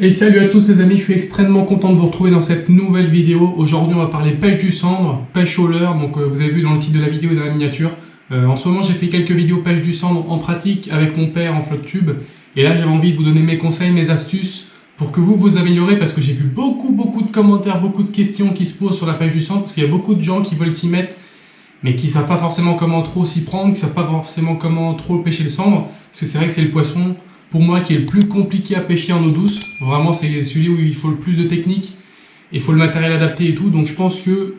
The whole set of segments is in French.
Et salut à tous les amis, je suis extrêmement content de vous retrouver dans cette nouvelle vidéo. Aujourd'hui on va parler pêche du cendre, pêche au leurre, donc vous avez vu dans le titre de la vidéo et dans la miniature. En ce moment j'ai fait quelques vidéos pêche du cendre en pratique avec mon père en flotte-tube. Et là j'avais envie de vous donner mes conseils, mes astuces pour que vous améliorez, parce que j'ai vu beaucoup de commentaires, beaucoup de questions qui se posent sur la pêche du cendre, parce qu'il y a beaucoup de gens qui veulent s'y mettre mais qui ne savent pas forcément comment trop s'y prendre, qui ne savent pas forcément comment trop pêcher le cendre, parce que c'est vrai que c'est le poisson pour moi qui est le plus compliqué à pêcher en eau douce. Vraiment c'est celui où il faut le plus de technique, il faut le matériel adapté et tout, donc je pense que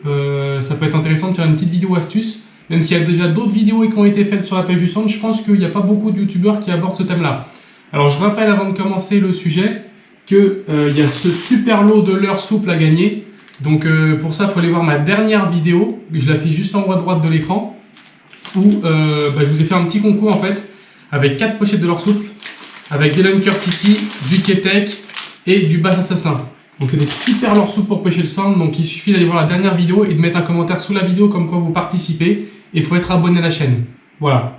ça peut être intéressant de faire une petite vidéo astuce, même s'il y a déjà d'autres vidéos qui ont été faites sur la pêche du cendre. Je pense qu'il n'y a pas beaucoup de youtubeurs qui abordent ce thème là. Alors je rappelle avant de commencer le sujet que il y a ce super lot de leurre souple à gagner. Donc pour ça il faut aller voir ma dernière vidéo, je la fais juste en haut à droite de l'écran, où je vous ai fait un petit concours en fait, avec 4 pochettes de leurre souple, avec des Lunker City, du Ketek et du Bass Assassin. Donc c'est des super leurre souples pour pêcher le cendre, donc il suffit d'aller voir la dernière vidéo et de mettre un commentaire sous la vidéo comme quoi vous participez, et il faut être abonné à la chaîne. Voilà.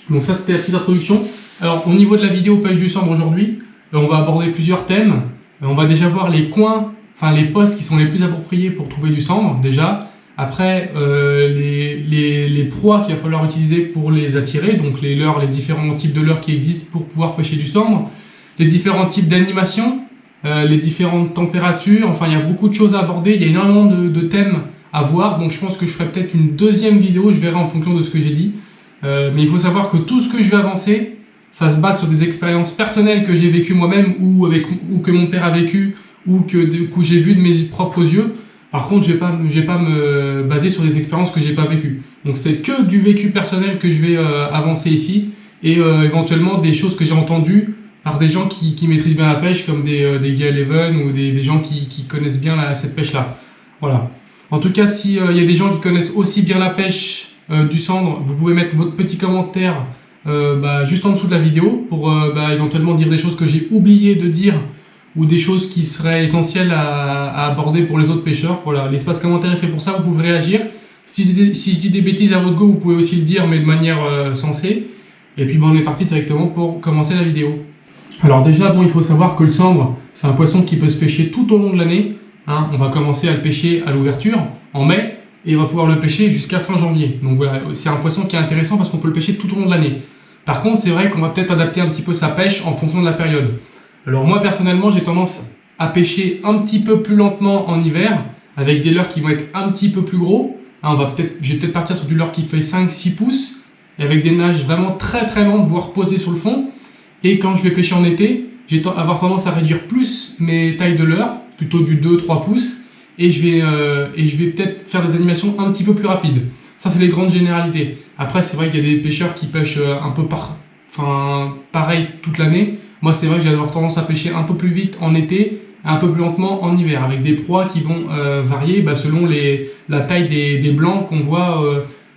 Donc ça c'était la petite introduction. Alors au niveau de la vidéo pêche du cendre aujourd'hui, on va aborder plusieurs thèmes. On va déjà voir les coins, enfin les postes qui sont les plus appropriés pour trouver du cendre déjà. Après les proies qu'il va falloir utiliser pour les attirer, donc les leurres, les différents types de leurres qui existent pour pouvoir pêcher du cendre, les différents types d'animation, les différentes températures, enfin il y a beaucoup de choses à aborder, il y a énormément de thèmes à voir, donc je pense que je ferai peut-être une deuxième vidéo, je verrai en fonction de ce que j'ai dit. Mais il faut savoir que tout ce que je vais avancer, ça se base sur des expériences personnelles que j'ai vécues moi-même, ou que mon père a vécu, ou que j'ai vu de mes propres yeux. Par contre, je vais pas me baser sur des expériences que j'ai pas vécues. Donc c'est que du vécu personnel que je vais avancer ici, et éventuellement des choses que j'ai entendues par des gens qui maîtrisent bien la pêche, comme des Gaël Even, ou des gens qui connaissent bien cette pêche-là. Voilà. En tout cas, s'il y a des gens qui connaissent aussi bien la pêche du cendre, vous pouvez mettre votre petit commentaire juste en dessous de la vidéo pour éventuellement dire des choses que j'ai oublié de dire, ou des choses qui seraient essentielles à aborder pour les autres pêcheurs. Voilà, l'espace commentaire est fait pour ça, vous pouvez réagir. Si je dis des bêtises à votre go, vous pouvez aussi le dire, mais de manière sensée. Et puis on est parti directement pour commencer la vidéo. Alors déjà, il faut savoir que le cendre, c'est un poisson qui peut se pêcher tout au long de l'année. Hein. On va commencer à le pêcher à l'ouverture, en mai, et on va pouvoir le pêcher jusqu'à fin janvier. Donc voilà, c'est un poisson qui est intéressant parce qu'on peut le pêcher tout au long de l'année. Par contre, c'est vrai qu'on va peut-être adapter un petit peu sa pêche en fonction de la période. Alors moi personnellement j'ai tendance à pêcher un petit peu plus lentement en hiver, avec des leurres qui vont être un petit peu plus gros. Hein, je vais peut-être partir sur du leurre qui fait 5-6 pouces, et avec des nages vraiment très lentes, voire posées sur le fond. Et quand je vais pêcher en été, je vais avoir tendance à réduire plus mes tailles de leurre, plutôt du 2-3 pouces, et je vais peut-être faire des animations un petit peu plus rapides. Ça c'est les grandes généralités. Après c'est vrai qu'il y a des pêcheurs qui pêchent un peu pareil toute l'année. Moi, c'est vrai que j'ai tendance à pêcher un peu plus vite en été, un peu plus lentement en hiver, avec des proies qui vont varier selon la taille des blancs qu'on voit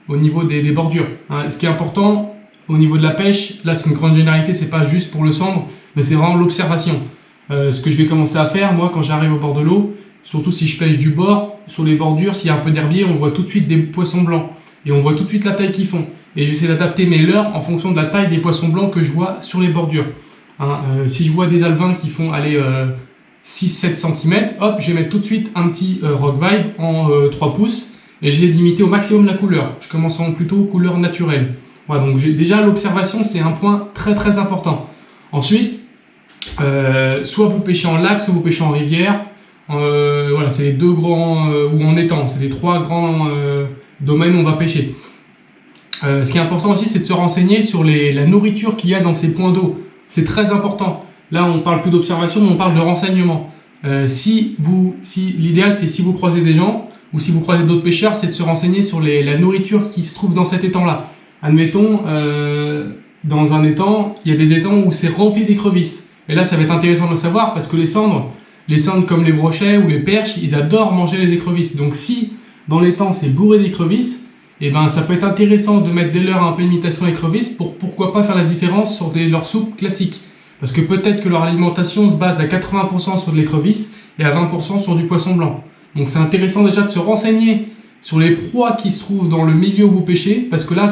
au niveau des bordures. Hein. Ce qui est important au niveau de la pêche, là c'est une grande généralité, c'est pas juste pour le cendre, mais c'est vraiment l'observation. Ce que je vais commencer à faire, moi, quand j'arrive au bord de l'eau, surtout si je pêche du bord, sur les bordures, s'il y a un peu d'herbier, on voit tout de suite des poissons blancs, et on voit tout de suite la taille qu'ils font. Et j'essaie d'adapter mes leurres en fonction de la taille des poissons blancs que je vois sur les bordures. Si je vois des alevins qui font 6-7 cm, hop, je vais mettre tout de suite un petit Rock Vibe en 3 pouces, et je vais limiter au maximum la couleur. Je commence plutôt couleur naturelle. Voilà, donc déjà l'observation c'est un point très important. Ensuite, soit vous pêchez en lac, soit vous pêchez en rivière. Voilà, c'est les deux grands, ou en étang, c'est les 3 grands domaines où on va pêcher. Ce qui est important aussi, c'est de se renseigner sur la nourriture qu'il y a dans ces points d'eau. C'est très important. Là, on parle plus d'observation, mais on parle de renseignement. L'idéal, c'est si vous croisez des gens, ou si vous croisez d'autres pêcheurs, c'est de se renseigner sur la nourriture qui se trouve dans cet étang-là. Admettons, dans un étang, il y a des étangs où c'est rempli d'écrevisses. Et là, ça va être intéressant de le savoir, parce que les cendres comme les brochets ou les perches, ils adorent manger les écrevisses. Donc si dans l'étang, c'est bourré d'écrevisses, ça peut être intéressant de mettre des leurres un peu imitation écrevisse pour pourquoi pas faire la différence sur des leurres souples classiques. Parce que peut-être que leur alimentation se base à 80% sur de l'écrevisse et à 20% sur du poisson blanc. Donc c'est intéressant déjà de se renseigner sur les proies qui se trouvent dans le milieu où vous pêchez, parce que là,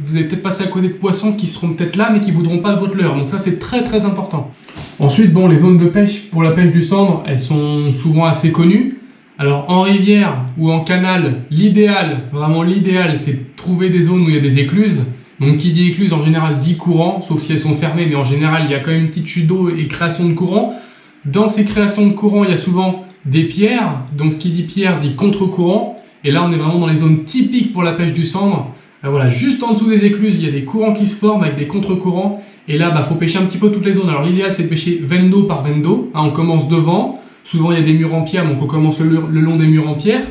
vous allez peut-être passer à côté de poissons qui seront peut-être là, mais qui ne voudront pas de votre leurre. Donc ça, c'est très très important. Ensuite, bon, les zones de pêche pour la pêche du cendre, elles sont souvent assez connues. Alors en rivière ou en canal, l'idéal, vraiment l'idéal, c'est de trouver des zones où il y a des écluses. Donc qui dit écluse en général dit courant, sauf si elles sont fermées, mais en général il y a quand même une petite chute d'eau et création de courant. Dans ces créations de courant, il y a souvent des pierres, donc ce qui dit pierre dit contre-courant. Et là on est vraiment dans les zones typiques pour la pêche du cendre. Voilà, juste en dessous des écluses, il y a des courants qui se forment avec des contre-courants. Et là, faut pêcher un petit peu toutes les zones. Alors l'idéal c'est de pêcher veine d'eau par veine d'eau. On commence devant. Souvent, il y a des murs en pierre, donc on commence le long des murs en pierre.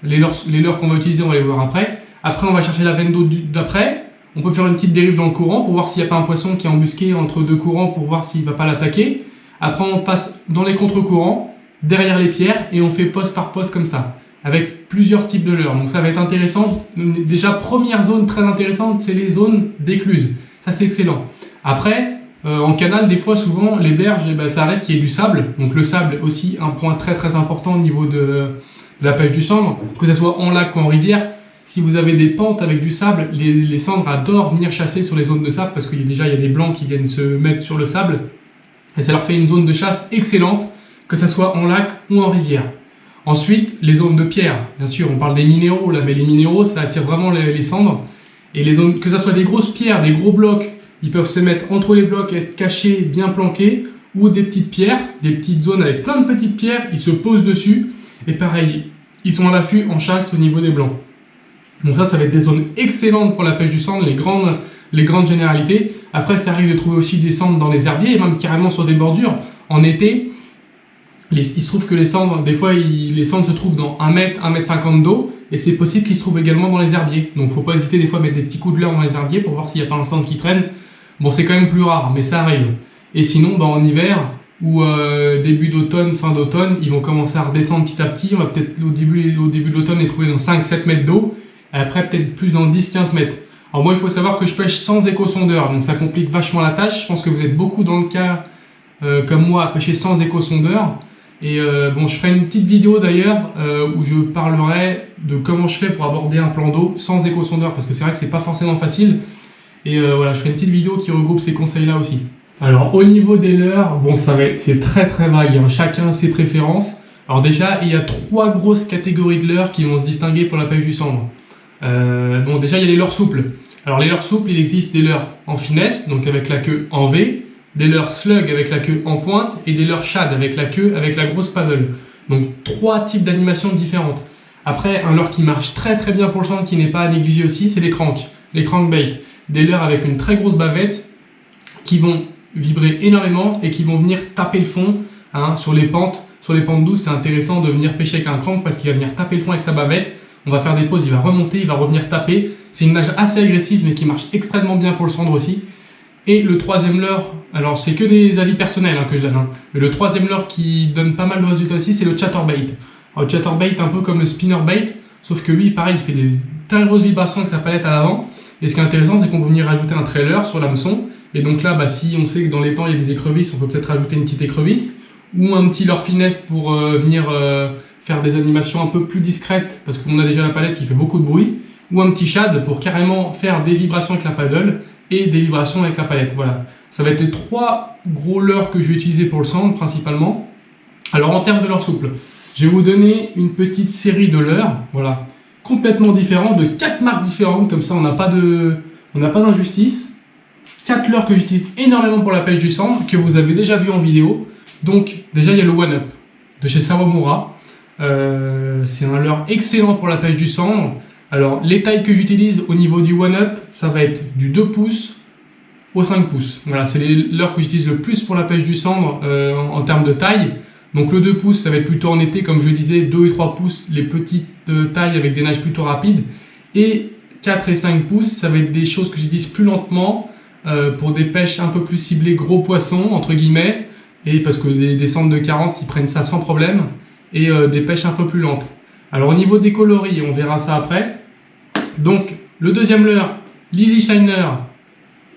Les leurres qu'on va utiliser, on va les voir après. Après, on va chercher la veine d'eau d'après. On peut faire une petite dérive dans le courant pour voir s'il n'y a pas un poisson qui est embusqué entre deux courants pour voir s'il ne va pas l'attaquer. Après, on passe dans les contre-courants, derrière les pierres, et on fait poste par poste comme ça, avec plusieurs types de leurres. Donc ça va être intéressant. Déjà, première zone très intéressante, c'est les zones d'écluses. Ça, c'est excellent. Après, en canal, des fois, souvent, les berges, ça arrive qu'il y ait du sable. Donc le sable, aussi un point très très important au niveau de la pêche du cendre, que ce soit en lac ou en rivière. Si vous avez des pentes avec du sable, les cendres adorent venir chasser sur les zones de sable parce qu'il y a des blancs qui viennent se mettre sur le sable. Et ça leur fait une zone de chasse excellente, que ce soit en lac ou en rivière. Ensuite, les zones de pierre. Bien sûr, on parle des minéraux là, mais les minéraux, ça attire vraiment les cendres. Et les zones, que ce soit des grosses pierres, des gros blocs, ils peuvent se mettre entre les blocs, être cachés, bien planqués, ou des petites pierres, des petites zones avec plein de petites pierres, ils se posent dessus, et pareil, ils sont à l'affût en chasse au niveau des blancs. Donc ça va être des zones excellentes pour la pêche du cendre, les grandes généralités. Après, ça arrive de trouver aussi des cendres dans les herbiers, et même carrément sur des bordures. En été, il se trouve que les cendres, des fois, les cendres se trouvent dans 1 mètre, 1 mètre 50 d'eau, et c'est possible qu'ils se trouvent également dans les herbiers. Donc faut pas hésiter des fois à mettre des petits coups de leurre dans les herbiers pour voir s'il n'y a pas un cendre qui traîne. Bon, c'est quand même plus rare, mais ça arrive. Et sinon, en hiver, ou début d'automne, fin d'automne, ils vont commencer à redescendre petit à petit. On va peut-être au début de l'automne les trouver dans 5-7 mètres d'eau, et après peut-être plus dans 10-15 mètres. Alors moi, il faut savoir que je pêche sans éco-sondeur, donc ça complique vachement la tâche. Je pense que vous êtes beaucoup dans le cas, comme moi, à pêcher sans éco-sondeur. Et je ferai une petite vidéo d'ailleurs où je parlerai de comment je fais pour aborder un plan d'eau sans éco-sondeur, parce que c'est vrai que c'est pas forcément facile. Et voilà, je ferai une petite vidéo qui regroupe ces conseils-là aussi. Alors, au niveau des leurres, c'est très très vague, hein. Chacun a ses préférences. Alors déjà, il y a 3 grosses catégories de leurres qui vont se distinguer pour la pêche du cendre. Déjà, il y a les leurres souples. Alors, les leurres souples, il existe des leurres en finesse, donc avec la queue en V, des leurres slug avec la queue en pointe, et des leurres shad avec la queue avec la grosse paddle. Donc, 3 types d'animations différentes. Après, un leurre qui marche très très bien pour le cendre, qui n'est pas à négliger aussi, c'est les crankbaits. Des leurres avec une très grosse bavette qui vont vibrer énormément et qui vont venir taper le fond, hein, sur les pentes douces. C'est intéressant de venir pêcher avec un crank parce qu'il va venir taper le fond avec sa bavette. On va faire des pauses, il va remonter, il va revenir taper. C'est une nage assez agressive mais qui marche extrêmement bien pour le cendre aussi. Et le troisième leurre, alors c'est que des avis personnels que je donne, hein, mais le troisième leurre qui donne pas mal de résultats aussi, c'est le chatterbait. Alors, le chatterbait, un peu comme le spinnerbait, sauf que lui, pareil, il fait des très grosses vibrations avec sa palette à l'avant. Et ce qui est intéressant, c'est qu'on peut venir rajouter un trailer sur l'hameçon. Et donc là, si on sait que dans les temps, il y a des écrevisses, on peut peut-être rajouter une petite écrevisse. Ou un petit leurre finesse pour venir faire des animations un peu plus discrètes, parce qu'on a déjà la palette qui fait beaucoup de bruit. Ou un petit shad pour carrément faire des vibrations avec la paddle et des vibrations avec la palette. Voilà. Ça va être les 3 gros leurres que je vais utiliser pour le cendre, principalement. Alors, en termes de leurres souples, je vais vous donner une petite série de leurres. Voilà. Complètement différents, de 4 marques différentes, comme ça on n'a pas d'injustice. 4 leurres que j'utilise énormément pour la pêche du cendre, que vous avez déjà vu en vidéo. Donc déjà il y a le One Up de chez Sawamura. C'est un leurre excellent pour la pêche du cendre. Alors les tailles que j'utilise au niveau du One Up, ça va être du 2 pouces au 5 pouces. Voilà, c'est les leurres que j'utilise le plus pour la pêche du cendre en termes de taille. Donc le 2 pouces, ça va être plutôt en été, comme je disais, 2 et 3 pouces, les petites tailles avec des nages plutôt rapides. Et 4 et 5 pouces, ça va être des choses que j'utilise plus lentement pour des pêches un peu plus ciblées gros poissons, entre guillemets. Et parce que des cendres de 40, ils prennent ça sans problème. Et des pêches un peu plus lentes. Alors au niveau des coloris, on verra ça après. Donc le deuxième leurre, l'Easy Shiner.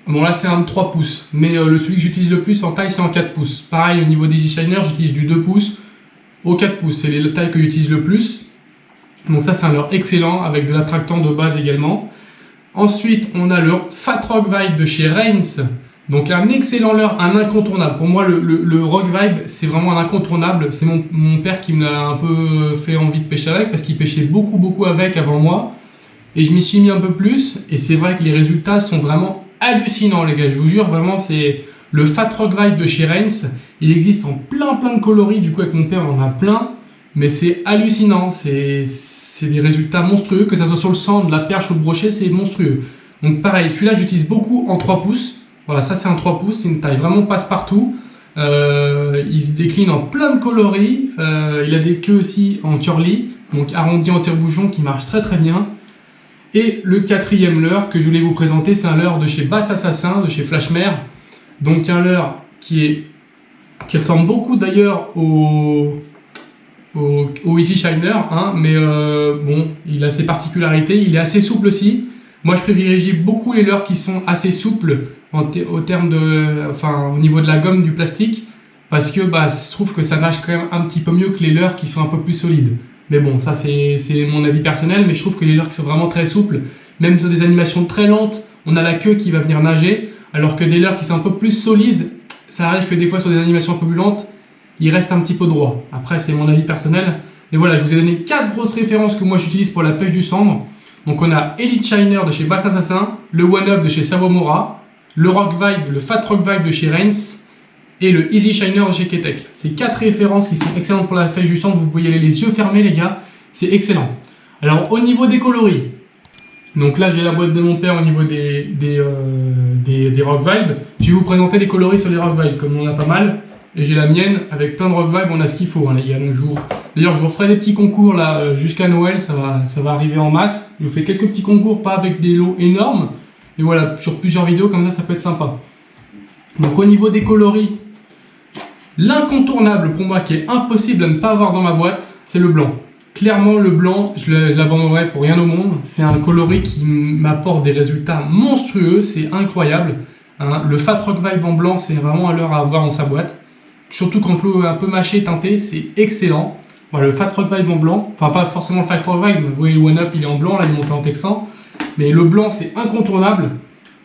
Bon là c'est un de 3 pouces, mais celui que j'utilise le plus en taille c'est en 4 pouces. Pareil au niveau des Easy Shiner, j'utilise du 2 pouces au 4 pouces, c'est les tailles que j'utilise le plus. Donc ça, c'est un leurre excellent avec de l'attractant de base également. Ensuite, on a le Fat Rock Vibe de chez Reigns. Donc un excellent leurre, un incontournable. Pour moi, le Rock Vibe, c'est vraiment un incontournable. C'est mon père qui me l'a un peu fait envie de pêcher avec, parce qu'il pêchait beaucoup avec avant moi. Et je m'y suis mis un peu plus. Et c'est vrai que les résultats sont vraiment hallucinants, les gars. Je vous jure, vraiment, c'est le Fat Rock Vibe de chez Reigns. Il existe en plein de coloris. Du coup, avec mon père, on en a plein. Mais c'est hallucinant. C'est des résultats monstrueux. Que ça soit sur le sand, la perche ou le brochet, c'est monstrueux. Donc pareil, celui-là, j'utilise beaucoup en 3 pouces. Voilà, ça c'est un 3 pouces, c'est une taille vraiment passe-partout. Il se décline en plein de coloris. Il a des queues aussi en curly, donc arrondi en tire-bouchon qui marche très bien. Et le quatrième leurre que je voulais vous présenter, c'est un leurre de chez Bass Assassin, de chez Flashmare. Donc un leurre qui ressemble beaucoup d'ailleurs au Easy Shiner, hein, mais bon, il a ses particularités. Il est assez souple aussi. Moi, je privilégie beaucoup les leurres qui sont assez souples au niveau de la gomme du plastique, parce que je trouve que ça nage quand même un petit peu mieux que les leurres qui sont un peu plus solides. Mais bon, ça c'est mon avis personnel, mais je trouve que les leurres qui sont vraiment très souples, même sur des animations très lentes, on a la queue qui va venir nager, alors que des leurres qui sont un peu plus solides, ça arrive que des fois sur des animations un peu plus lentes, il reste un petit peu droit. Après, c'est mon avis personnel. Et voilà, je vous ai donné 4 grosses références que moi j'utilise pour la pêche du cendre. Donc on a Elite Shiner de chez Bass Assassin, le One Up de chez Sawamura, le Rock Vibe, le Fat Rock Vibe de chez Reigns et le Easy Shiner de chez Ketek. Ces 4 références qui sont excellentes pour la pêche du cendre, vous pouvez y aller les yeux fermés les gars, c'est excellent. Alors au niveau des coloris, donc là j'ai la boîte de mon père au niveau des Rock Vibe. Je vais vous présenter les coloris sur les Rock Vibe comme on en a pas mal. Et j'ai la mienne avec plein de Rock Vibe, on a ce qu'il faut hein, les gars. Donc d'ailleurs je vous referai des petits concours là jusqu'à Noël, ça va arriver en masse. Je vous fais quelques petits concours, pas avec des lots énormes. Et voilà, sur plusieurs vidéos comme ça peut être sympa. Donc au niveau des coloris, l'incontournable pour moi qui est impossible à ne pas avoir dans ma boîte, c'est le blanc. Clairement le blanc, je l'abandonnerai pour rien au monde. C'est un coloris qui m'apporte des résultats monstrueux, c'est incroyable. Hein. Le Fat Rock Vibe en blanc, c'est vraiment un leurre à avoir dans sa boîte. Surtout quand l'eau est un peu mâchée, teintée, c'est excellent. Voilà, le Fat Rock Vibe en blanc, enfin pas forcément le Fat Rock Vibe, vous voyez le One Up il est en blanc, là il est monté en texan. Mais le blanc c'est incontournable.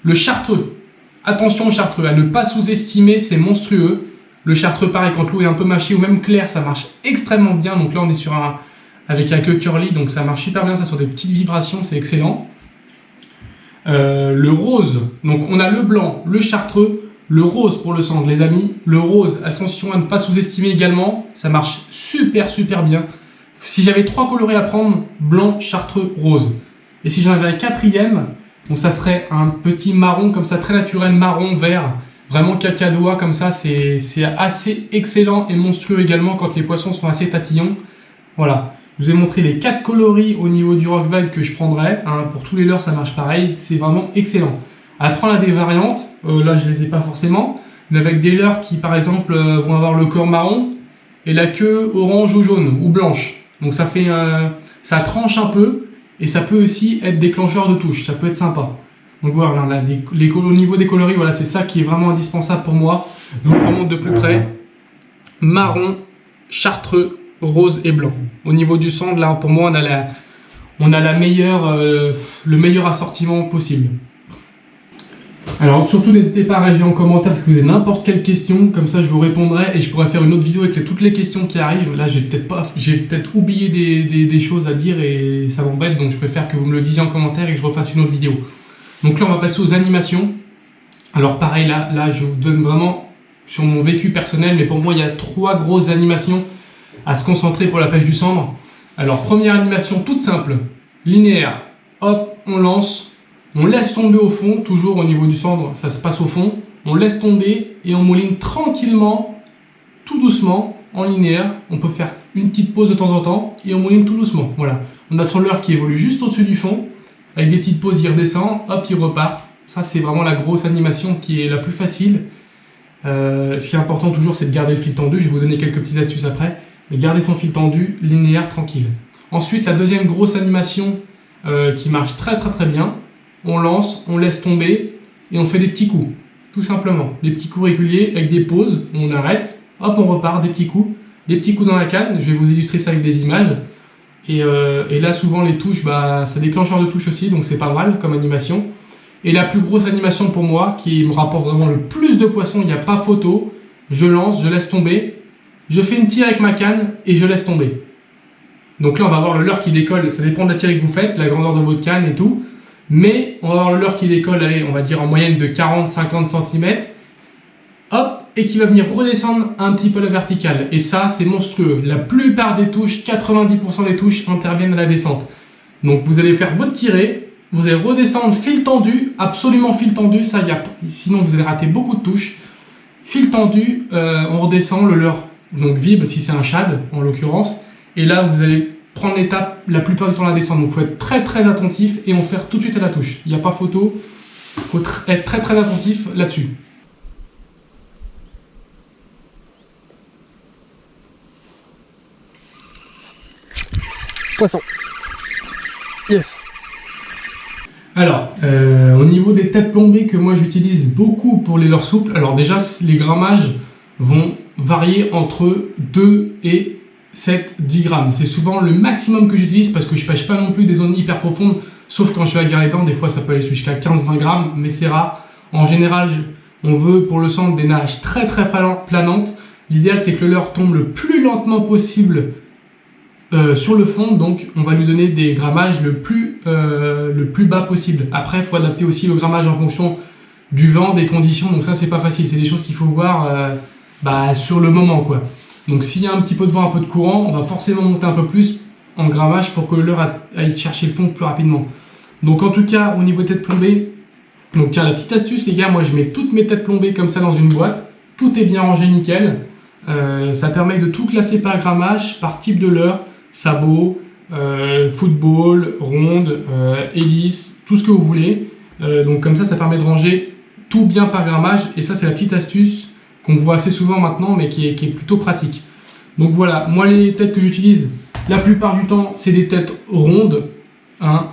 Le chartreux, attention au chartreux, à ne pas sous-estimer, c'est monstrueux. Le chartreux pareil, quand l'eau est un peu mâchée ou même claire, ça marche extrêmement bien. Donc là on est sur avec la queue curly, donc ça marche super bien, ça sur des petites vibrations, c'est excellent. Le rose, donc on a le blanc, le chartreux, le rose pour le cendre les amis. Le rose, attention à ne pas sous-estimer également, ça marche super bien. Si j'avais 3 coloris à prendre, blanc, chartreux, rose. Et si j'en avais un quatrième, donc ça serait un petit marron comme ça, très naturel, marron, vert, vraiment cacadois comme ça, c'est assez excellent et monstrueux également quand les poissons sont assez tatillons. Voilà, je vous ai montré les 4 coloris au niveau du Rock Vibe que je prendrais, hein, pour tous les leurres ça marche pareil, c'est vraiment excellent. Après on a des variantes, là je les ai pas forcément, mais avec des leurres qui par exemple vont avoir le corps marron et la queue orange ou jaune ou blanche. Donc ça fait, ça tranche un peu. Et ça peut aussi être déclencheur de touche, ça peut être sympa. Donc voilà, là, au niveau des coloris, voilà, c'est ça qui est vraiment indispensable pour moi. Je vous le remonte de plus près. Marron, chartreux, rose et blanc. Au niveau du cendre, là, pour moi, on a la meilleure, le meilleur assortiment possible. Alors surtout n'hésitez pas à réagir en commentaire si vous avez n'importe quelle question, comme ça je vous répondrai et je pourrai faire une autre vidéo avec toutes les questions qui arrivent. Là j'ai peut-être oublié des choses à dire et ça m'embête, donc je préfère que vous me le disiez en commentaire et que je refasse une autre vidéo. Donc là on va passer aux animations. Alors pareil là je vous donne vraiment sur mon vécu personnel, mais pour moi il y a 3 grosses animations à se concentrer pour la pêche du cendre. Alors première animation toute simple, linéaire, hop on lance. On laisse tomber au fond, toujours au niveau du cendre, ça se passe au fond. On laisse tomber et on mouline tranquillement, tout doucement, en linéaire. On peut faire une petite pause de temps en temps et on mouline tout doucement. Voilà. On a son leurre qui évolue juste au-dessus du fond. Avec des petites pauses, il redescend, hop, il repart. Ça, c'est vraiment la grosse animation qui est la plus facile. Ce qui est important toujours, c'est de garder le fil tendu. Je vais vous donner quelques petites astuces après. Mais garder son fil tendu, linéaire, tranquille. Ensuite, la deuxième grosse animation qui marche très bien. On lance, on laisse tomber et on fait des petits coups, tout simplement. Des petits coups réguliers avec des pauses, on arrête, hop on repart, des petits coups dans la canne. Je vais vous illustrer ça avec des images. Et là, souvent, les touches, bah, ça déclencheur de touche aussi, donc c'est pas mal comme animation. Et la plus grosse animation pour moi, qui me rapporte vraiment le plus de poissons, il n'y a pas photo. Je lance, je laisse tomber, je fais une tire avec ma canne et je laisse tomber. Donc là, on va avoir le leurre qui décolle, ça dépend de la tire que vous faites, la grandeur de votre canne et tout. Mais on va avoir le leurre qui décolle, allez, on va dire en moyenne de 40-50 cm. Hop, et qui va venir redescendre un petit peu la verticale. Et ça, c'est monstrueux. La plupart des touches, 90% des touches interviennent à la descente. Donc vous allez faire votre tirée, vous allez redescendre fil tendu, absolument fil tendu, ça y a, sinon vous allez rater beaucoup de touches. Fil tendu, on redescend, le leurre donc vibre si c'est un shad en l'occurrence. Et là, vous allez prendre l'étape la plupart du temps la descente. Donc il faut être très très attentif et on faire tout de suite à la touche. Il n'y a pas photo, il faut être très très attentif là-dessus. Poisson. Yes. Alors, au niveau des têtes plombées que moi j'utilise beaucoup pour les leurres souples, alors déjà les grammages vont varier entre 2 et 7-10 grammes. C'est souvent le maximum que j'utilise parce que je pêche pas non plus des zones hyper profondes, sauf quand je suis à guerre les dents, des fois ça peut aller jusqu'à 15-20 grammes, mais c'est rare. En général, on veut pour le centre des nages très très planantes. L'idéal c'est que le leurre tombe le plus lentement possible sur le fond, donc on va lui donner des grammages le plus bas possible. Après, il faut adapter aussi le grammage en fonction du vent, des conditions, donc ça c'est pas facile, c'est des choses qu'il faut voir sur le moment quoi. Donc s'il y a un petit peu de vent, un peu de courant, on va forcément monter un peu plus en grammage pour que le leurre aille chercher le fond plus rapidement. Donc en tout cas, au niveau tête plombée, donc tiens la petite astuce les gars, moi je mets toutes mes têtes plombées comme ça dans une boîte, tout est bien rangé nickel, ça permet de tout classer par grammage, par type de leurre, sabot, football, ronde, hélice, tout ce que vous voulez. Donc comme ça permet de ranger tout bien par grammage. Et ça, c'est la petite astuce qu'on voit assez souvent maintenant, mais qui est plutôt pratique. Donc voilà, moi les têtes que j'utilise, la plupart du temps, c'est des têtes rondes, hein,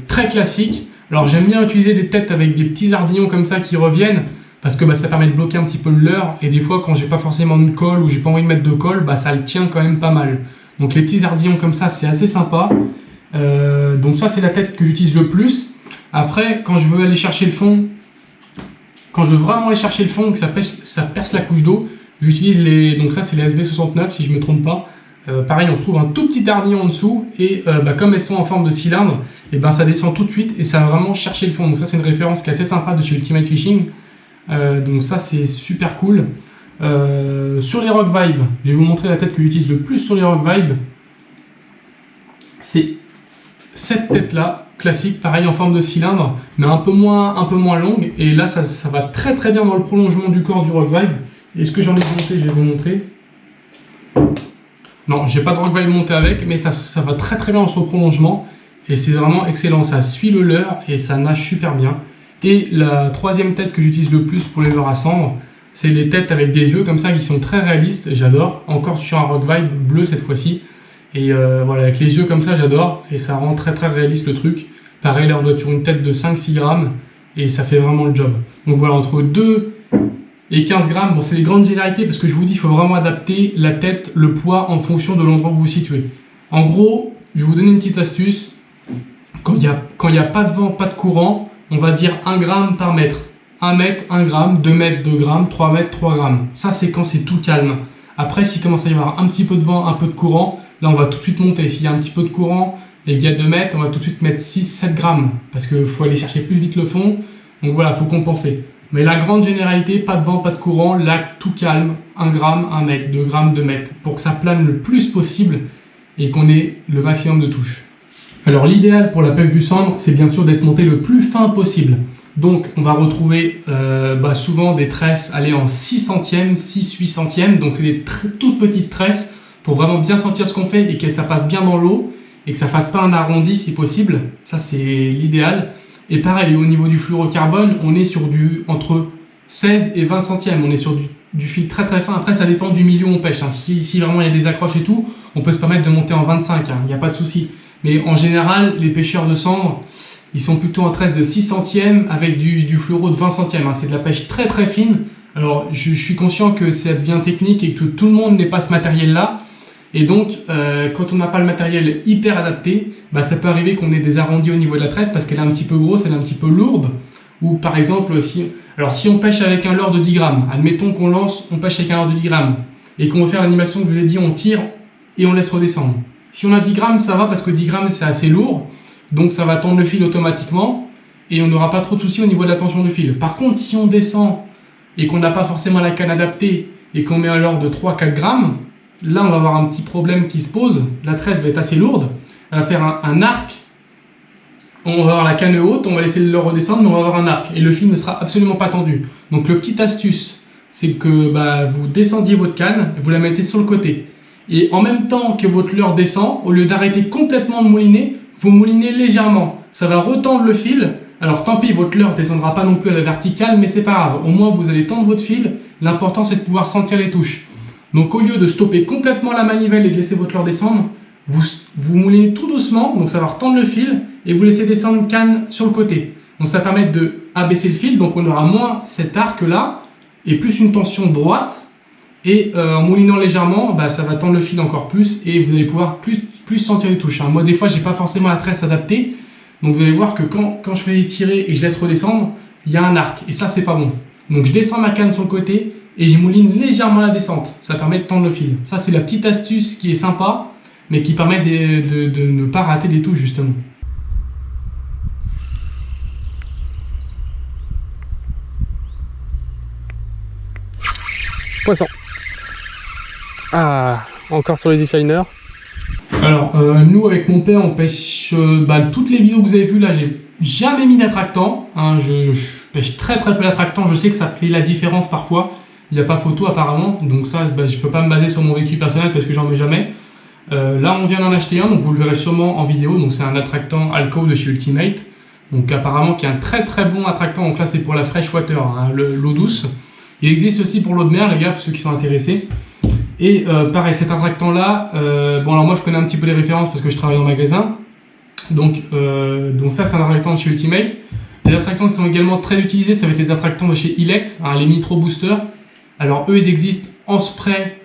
très classiques. Alors j'aime bien utiliser des têtes avec des petits ardillons comme ça qui reviennent, parce que ça permet de bloquer un petit peu le leurre. Et des fois, quand j'ai pas forcément de colle ou j'ai pas envie de mettre de colle, ça le tient quand même pas mal. Donc les petits ardillons comme ça, c'est assez sympa. Donc ça, c'est la tête que j'utilise le plus. Après, quand je veux aller chercher le fond, quand je veux vraiment aller chercher le fond, que ça perce la couche d'eau, j'utilise les... Donc ça, c'est les SV69, si je me trompe pas. Pareil, on trouve un tout petit ardillon en dessous. Et comme elles sont en forme de cylindre, et ça descend tout de suite et ça va vraiment chercher le fond. Donc ça, c'est une référence qui est assez sympa de chez Ultimate Fishing. Donc ça, c'est super cool. Sur les Rock Vibe, je vais vous montrer la tête que j'utilise le plus sur les Rock Vibe. C'est cette tête là, classique, pareil en forme de cylindre, mais un peu moins longue. Et là, ça va très très bien dans le prolongement du corps du Rock Vibe. Est-ce que j'en ai monté? Je vais vous montrer. Non, j'ai pas de Rock Vibe monté avec, mais ça va très très bien sur le prolongement. Et c'est vraiment excellent, ça suit le leurre et ça nage super bien. Et la troisième tête que j'utilise le plus pour les leurres à cendre, c'est les têtes avec des yeux comme ça qui sont très réalistes, j'adore. Encore sur un Rock Vibe bleu cette fois-ci. Et voilà, avec les yeux comme ça, j'adore. Et ça rend très très réaliste le truc. Pareil, là on doit être sur une tête de 5-6 grammes. Et ça fait vraiment le job. Donc voilà, entre 2 et 15 grammes, bon, c'est les grandes généralités parce que je vous dis, il faut vraiment adapter la tête, le poids en fonction de l'endroit où vous vous situez. En gros, je vais vous donner une petite astuce. Quand il n'y a pas de vent, pas de courant, on va dire 1 gramme par mètre. 1 mètre, 1 gramme, 2 mètres, 2 grammes, 3 mètres, 3 grammes. Ça, c'est quand c'est tout calme. Après, s'il commence à y avoir un petit peu de vent, un peu de courant, là, on va tout de suite monter. S'il y a un petit peu de courant et qu'il y a 2 mètres, on va tout de suite mettre 6-7 grammes. Parce qu'il faut aller chercher plus vite le fond. Donc voilà, il faut compenser. Mais la grande généralité, pas de vent, pas de courant, lac tout calme, 1 gramme, 1 mètre, 2 grammes, 2 mètres. Pour que ça plane le plus possible et qu'on ait le maximum de touches. Alors l'idéal pour la pêche du cendre, c'est bien sûr d'être monté le plus fin possible. Donc on va retrouver souvent des tresses aller en 6 centièmes, 6-8 centièmes. Donc c'est des toutes petites tresses pour vraiment bien sentir ce qu'on fait et que ça passe bien dans l'eau et que ça fasse pas un arrondi si possible. Ça c'est l'idéal. Et pareil, au niveau du fluorocarbone, on est sur entre 16 et 20 centièmes. On est sur du fil très très fin. Après ça dépend du milieu où on pêche. Si vraiment il y a des accroches et tout, on peut se permettre de monter en 25, il n'y a pas de souci. Mais en général, les pêcheurs de cendre, ils sont plutôt en tresse de 6 centièmes avec du fluoro de 20 centièmes. C'est de la pêche très très fine. Alors je suis conscient que ça devient technique et que tout le monde n'est pas ce matériel-là. Et donc, quand on n'a pas le matériel hyper adapté, bah, ça peut arriver qu'on ait des arrondis au niveau de la tresse parce qu'elle est un petit peu grosse, elle est un petit peu lourde. Ou par exemple, si on pêche avec un leurre de 10 grammes, admettons qu'on on pêche avec un leurre de 10 grammes, et qu'on veut faire l'animation que je vous ai dit, on tire et on laisse redescendre. Si on a 10 grammes, ça va parce que 10 grammes c'est assez lourd, donc ça va tendre le fil automatiquement, et on n'aura pas trop de soucis au niveau de la tension du fil. Par contre, si on descend et qu'on n'a pas forcément la canne adaptée, et qu'on met un leurre de 3-4 grammes, là on va avoir un petit problème qui se pose, la tresse va être assez lourde, elle va faire un arc, on va avoir la canne haute, on va laisser le leurre redescendre, mais on va avoir un arc, et le fil ne sera absolument pas tendu. Donc le petit astuce, c'est que bah, vous descendiez votre canne, vous la mettez sur le côté, et en même temps que votre leurre descend, au lieu d'arrêter complètement de mouliner, vous moulinez légèrement, ça va retendre le fil. Alors tant pis, votre leurre ne descendra pas non plus à la verticale, mais c'est pas grave, au moins vous allez tendre votre fil, l'important c'est de pouvoir sentir les touches. Donc au lieu de stopper complètement la manivelle et de laisser votre leurre descendre, vous moulinez tout doucement, donc ça va retendre le fil, et vous laissez descendre canne sur le côté. Donc ça permet de abaisser le fil, donc on aura moins cet arc là, et plus une tension droite, et en moulinant légèrement, bah, ça va tendre le fil encore plus, et vous allez pouvoir plus sentir les touches. Moi des fois j'ai pas forcément la tresse adaptée, donc vous allez voir que quand je fais tirer et je laisse redescendre, il y a un arc, et ça c'est pas bon. Donc je descends ma canne sur le côté, et je mouline légèrement la descente, ça permet de tendre le fil. Ça c'est la petite astuce qui est sympa, mais qui permet de ne pas rater les touches justement. Poisson. Ah, encore sur les Easy Shiner. Alors, nous avec mon père, on pêche toutes les vidéos que vous avez vues là, j'ai jamais mis d'attractant. Hein, je pêche très peu d'attractant, je sais que ça fait la différence parfois. Il n'y a pas photo apparemment, donc ça, je peux pas me baser sur mon vécu personnel parce que j'en mets jamais. Là, on vient d'en acheter un, donc vous le verrez sûrement en vidéo. Donc c'est un attractant Alco de chez Ultimate. Donc apparemment qui est un très bon attractant. Donc là, c'est pour la freshwater, hein, l'eau douce. Il existe aussi pour l'eau de mer, les gars, pour ceux qui sont intéressés. Et pareil, cet attractant-là, bon alors moi je connais un petit peu les références parce que je travaille en magasin. Donc ça, c'est un attractant de chez Ultimate. Les attractants qui sont également très utilisés, ça va être les attractants de chez Ilex, hein, les Nitro Boosters. Alors eux, ils existent en spray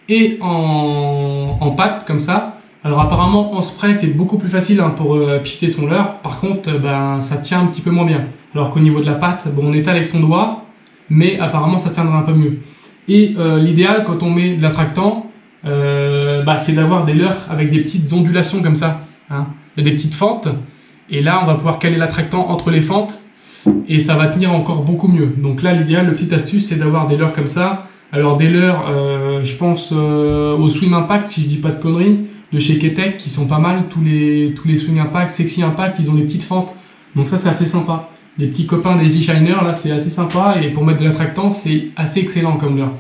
et en pâte, comme ça. Alors apparemment, en spray, c'est beaucoup plus facile hein, pour piquer son leurre. Par contre, ça tient un petit peu moins bien. Alors qu'au niveau de la pâte, bon, on étale avec son doigt, mais apparemment, ça tiendra un peu mieux. Et l'idéal, quand on met de l'attractant, c'est d'avoir des leurres avec des petites ondulations comme ça. Hein. Il y a des petites fentes. Et là, on va pouvoir caler l'attractant entre les fentes. Et ça va tenir encore beaucoup mieux. Donc là, l'idéal, le petit astuce, c'est d'avoir des leurres comme ça. Alors des leurres, je pense au Swing Impact, si je dis pas de conneries, de chez Ketek, qui sont pas mal. Tous les Swing Impact, Sexy Impact, ils ont des petites fentes. Donc ça, c'est assez sympa. Les petits copains des Easy Shiner, là, c'est assez sympa. Et pour mettre de l'attractant, c'est assez excellent comme leurre.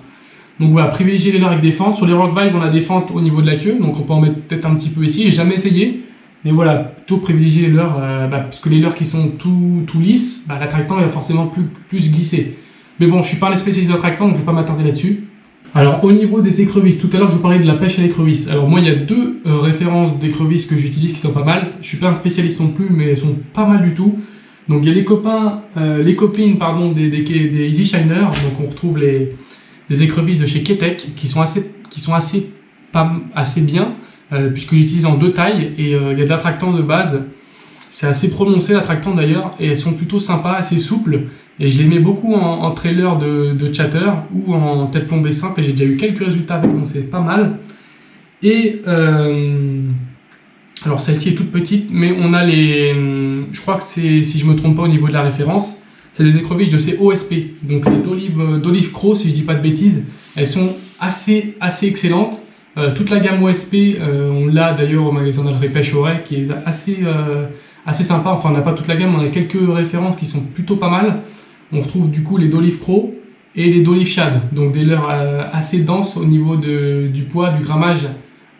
Donc voilà, privilégier les leurres avec des fentes. Sur les Rock Vibe, on a des fentes au niveau de la queue. Donc on peut en mettre peut-être un petit peu ici. J'ai jamais essayé. Mais voilà, plutôt privilégier les leurres, parce que les leurres qui sont tout lisses, l'attractant va forcément plus glisser. Mais bon, je suis pas un spécialiste d'attractant, donc je vais pas m'attarder là-dessus. Alors au niveau des écrevisses, tout à l'heure je vous parlais de la pêche à l'écrevisse. Alors moi il y a deux références d'écrevisses que j'utilise qui sont pas mal. Je suis pas un spécialiste non plus, mais elles sont pas mal du tout. Donc il y a les copines des Easy Shiner. Donc on retrouve les écrevisses de chez Ketek qui sont assez bien. Puisque j'utilise en deux tailles et il y a de l'attractant de base, c'est assez prononcé l'attractant d'ailleurs, et elles sont plutôt sympas, assez souples, et je les mets beaucoup en trailer de chatter ou en tête plombée simple, et j'ai déjà eu quelques résultats avec, donc c'est pas mal. Et alors celle-ci est toute petite, mais on a je crois que c'est, si je me trompe pas au niveau de la référence, c'est des écrevisses de ces OSP, donc les d'Olive Crow, si je dis pas de bêtises. Elles sont assez excellentes. Toute la gamme OSP, on l'a d'ailleurs au magasin d'Alfred Pêche Auray, qui est assez sympa. Enfin, on n'a pas toute la gamme, on a quelques références qui sont plutôt pas mal. On retrouve du coup les d'Olive Crow et les d'Olive Shad, donc des leurres assez denses au niveau du poids, du grammage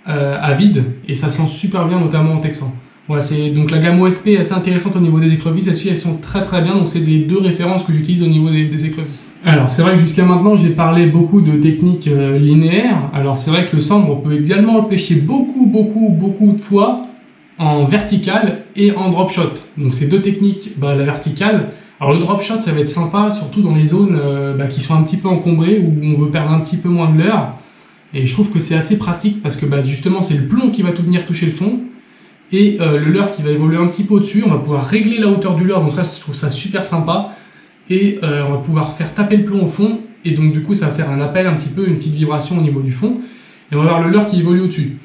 à vide, et ça sent super bien, notamment en texan. Voilà, donc la gamme OSP est assez intéressante au niveau des écrevisses, elles sont très bien, donc c'est les deux références que j'utilise au niveau des écrevisses. Alors c'est vrai que jusqu'à maintenant j'ai parlé beaucoup de techniques linéaires. Alors c'est vrai que le sambre on peut également le pêcher beaucoup de fois en vertical et en drop shot. Donc ces deux techniques, la verticale. Alors le drop shot ça va être sympa surtout dans les zones qui sont un petit peu encombrées où on veut perdre un petit peu moins de leurre. Et je trouve que c'est assez pratique parce que justement c'est le plomb qui va tout venir toucher le fond et le leurre qui va évoluer un petit peu au-dessus. On va pouvoir régler la hauteur du leurre, donc ça je trouve ça super sympa. Et on va pouvoir faire taper le plomb au fond et donc du coup ça va faire un appel un petit peu, une petite vibration au niveau du fond. Et on va avoir le leurre qui évolue au-dessus.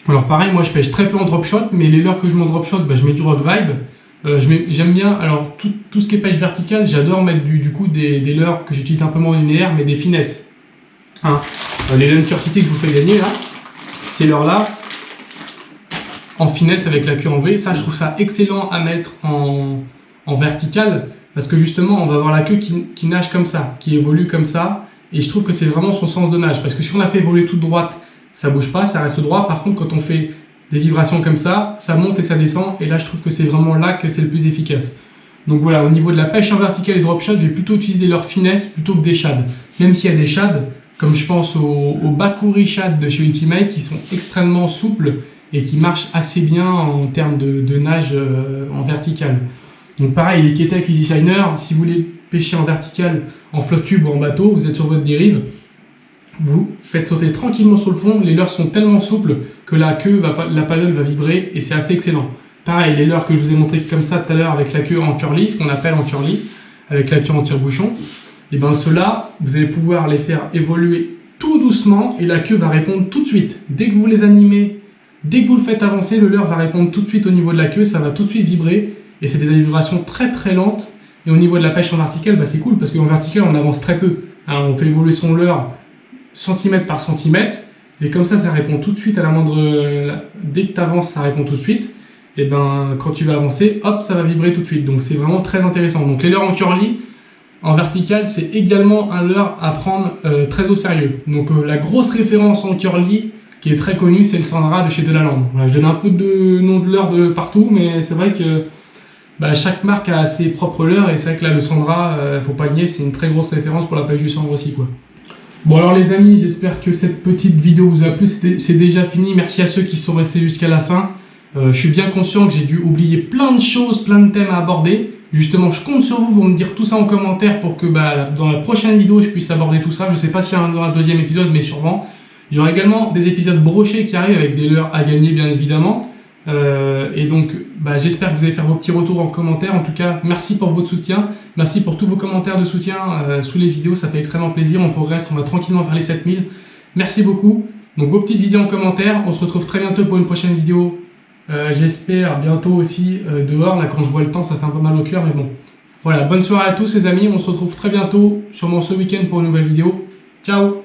Alors pareil, moi je pêche très peu en drop shot, mais les leurres que je mets en drop shot, je mets du Rock Vibe. J'aime bien, alors tout ce qui est pêche verticale, j'adore mettre du coup des leurres que j'utilise un peu moins linéaires, mais des finesses. Hein. Les Lunker City que je vous fais gagner là, ces leurres là, en finesse avec la queue en V, ça je trouve ça excellent à mettre en vertical, parce que justement on va avoir la queue qui nage comme ça, qui évolue comme ça, et je trouve que c'est vraiment son sens de nage, parce que si on la fait évoluer toute droite, ça bouge pas, ça reste droit. Par contre quand on fait des vibrations comme ça monte et ça descend, et là je trouve que c'est vraiment là que c'est le plus efficace. Donc voilà, au niveau de la pêche en vertical et drop shot, je vais plutôt utiliser leur finesse plutôt que des shads, même s'il y a des shads, comme je pense au Bakuri Shad de chez Ultimate, qui sont extrêmement souples et qui marchent assez bien en termes de nage en vertical. Donc pareil, les Keitech Easy Shiner, si vous voulez pêcher en vertical, en flotte tube ou en bateau, vous êtes sur votre dérive, vous faites sauter tranquillement sur le fond, les leurres sont tellement souples que la queue, la paddle va vibrer et c'est assez excellent. Pareil, les leurres que je vous ai montré comme ça tout à l'heure avec la queue en curly, ce qu'on appelle en curly, avec la queue en tire-bouchon, et bien ceux-là, vous allez pouvoir les faire évoluer tout doucement et la queue va répondre tout de suite. Dès que vous les animez, dès que vous le faites avancer, le leurre va répondre tout de suite au niveau de la queue, ça va tout de suite vibrer et c'est des vibrations très très lentes. Et au niveau de la pêche en vertical, c'est cool parce qu'en vertical on avance très peu. Hein, on fait évoluer son leurre centimètre par centimètre et comme ça répond tout de suite à la moindre... Dès que tu avances, ça répond tout de suite. Et quand tu vas avancer, hop, ça va vibrer tout de suite. Donc c'est vraiment très intéressant. Donc les leurres en curly, en vertical, c'est également un leurre à prendre très au sérieux. Donc la grosse référence en curly, qui est très connue, c'est le Sandra de chez Delaland. Voilà, je donne un peu de noms de leurres de partout, mais c'est vrai que chaque marque a ses propres leurres, et c'est vrai que là, le Sandra, faut pas le nier, c'est une très grosse référence pour la pêche du cendre aussi, quoi. Bon alors les amis, j'espère que cette petite vidéo vous a plu, c'est déjà fini. Merci à ceux qui sont restés jusqu'à la fin. Je suis bien conscient que j'ai dû oublier plein de choses, plein de thèmes à aborder. Justement, je compte sur vous pour me dire tout ça en commentaire pour que dans la prochaine vidéo, je puisse aborder tout ça. Je ne sais pas s'il y a un deuxième épisode, mais sûrement. Il y aura également des épisodes brochés qui arrivent avec des leurres à gagner, bien évidemment. Et donc, j'espère que vous allez faire vos petits retours en commentaire. En tout cas, merci pour votre soutien. Merci pour tous vos commentaires de soutien sous les vidéos. Ça fait extrêmement plaisir. On progresse, on va tranquillement vers les 7000. Merci beaucoup. Donc, vos petites idées en commentaire. On se retrouve très bientôt pour une prochaine vidéo. J'espère bientôt aussi dehors, là quand je vois le temps ça fait un peu mal au cœur, mais bon. Voilà, bonne soirée à tous les amis, on se retrouve très bientôt, sûrement ce week-end pour une nouvelle vidéo. Ciao!